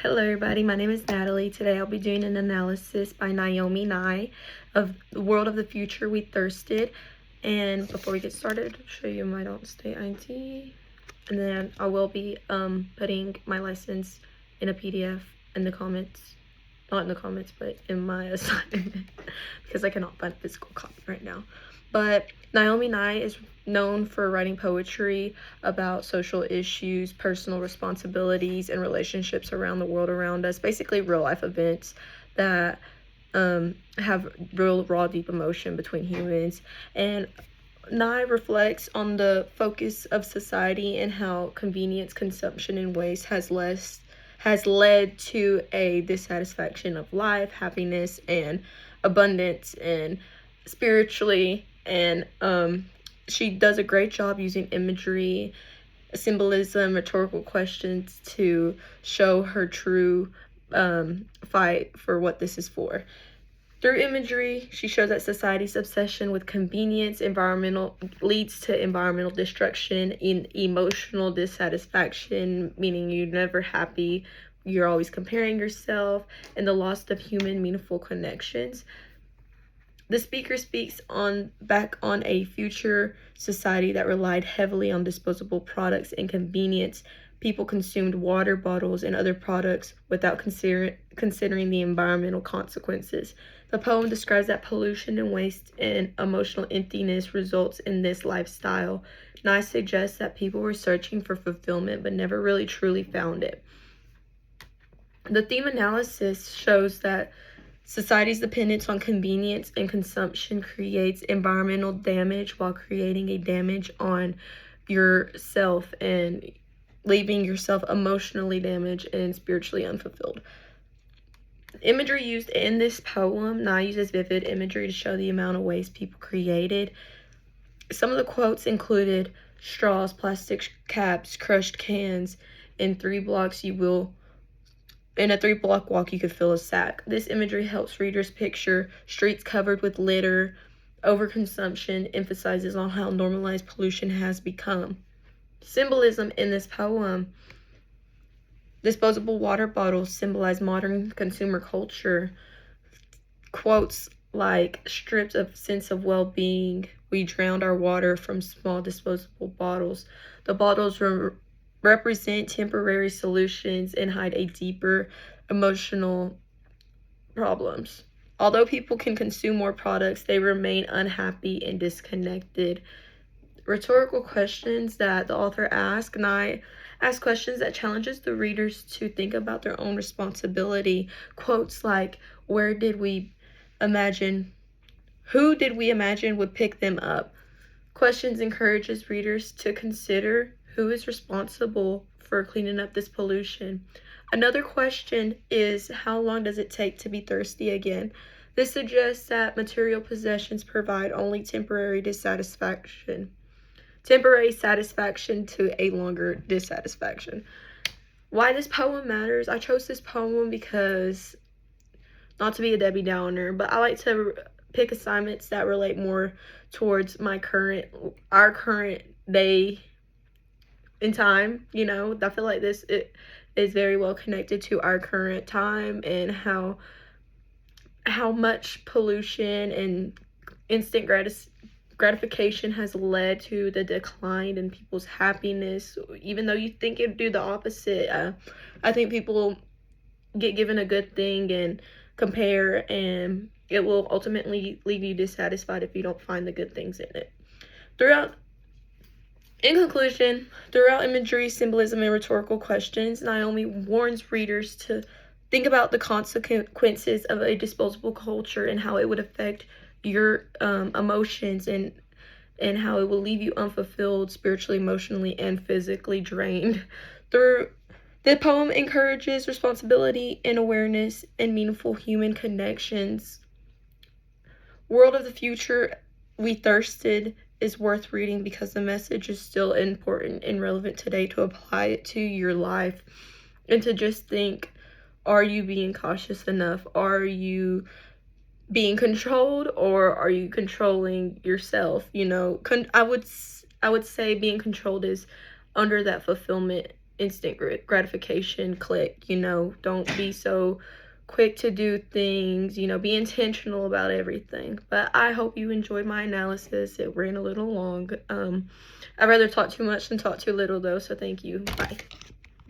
Hello everybody, my name is Natalie. Today I'll be doing an analysis by Naomi of The World of the Future We Thirsted. And before we get started, I'll show you my Don't Stay IT. And then I will be putting my lessons in a PDF in the comments. Not in the comments, but in my assignment. Because I cannot find a physical copy right now. But Naomi is known for writing poetry about social issues, personal responsibilities, and relationships around the world around us. Basically, real life events that have real, raw, deep emotion between humans. And Nye reflects on the focus of society and how convenience, consumption, and waste has led to a dissatisfaction of life, happiness, and abundance, and spiritually. And she does a great job using imagery, symbolism, rhetorical questions to show her true fight for what this is for. Through imagery, she shows that society's obsession with convenience leads to environmental destruction, in emotional dissatisfaction, meaning you're never happy, you're always comparing yourself, and the loss of human meaningful connections. The speaker speaks back on a future society that relied heavily on disposable products and convenience. People consumed water bottles and other products without considering the environmental consequences. The poem describes that pollution and waste and emotional emptiness results in this lifestyle. Nye suggests that people were searching for fulfillment but never really truly found it. The theme analysis shows that society's dependence on convenience and consumption creates environmental damage while creating a damage on yourself and leaving yourself emotionally damaged and spiritually unfulfilled. Imagery used in this poem, Nye uses vivid imagery to show the amount of waste people created. Some of the quotes included straws, plastic caps, crushed cans. In 3 blocks in a 3-block walk, you could fill a sack. This imagery helps readers picture streets covered with litter. Overconsumption emphasizes on how normalized pollution has become. Symbolism in this poem. Disposable water bottles symbolize modern consumer culture. Quotes like stripped of sense of well-being. We drowned our water from small disposable bottles. The bottles represent temporary solutions and hide a deeper emotional problems. Although people can consume more products, they remain unhappy and disconnected. Rhetorical questions that the author asks. Nye asks questions that challenges the readers to think about their own responsibility. Quotes like, who did we imagine would pick them up? Questions encourages readers to consider who is responsible for cleaning up this pollution. Another question is, how long does it take to be thirsty again? This suggests that material possessions provide only temporary satisfaction to a longer dissatisfaction. Why this poem matters? I chose this poem because, not to be a Debbie Downer, but I like to pick assignments that relate more towards our current day in time. I feel like it is very well connected to our current time and how much pollution and instant gratification has led to the decline in people's happiness. Even though you think it'd do the opposite, I think people get given a good thing and compare, and it will ultimately leave you dissatisfied if you don't find the good things in it. In conclusion, throughout imagery, symbolism, and rhetorical questions, Naomi warns readers to think about the consequences of a disposable culture and how it would affect your emotions and how it will leave you unfulfilled, spiritually, emotionally, and physically drained. The poem encourages responsibility and awareness and meaningful human connections. World of the Future We Thirsted is worth reading because the message is still important and relevant today to apply it to your life and to just think, are you being cautious enough? Are you being controlled, or are you controlling yourself? I would say being controlled is under that fulfillment instant gratification click, you know. Don't be so quick to do things, you know. Be intentional about everything. But I hope you enjoyed my analysis. It ran a little long. I'd rather talk too much than talk too little though, so thank you. Bye.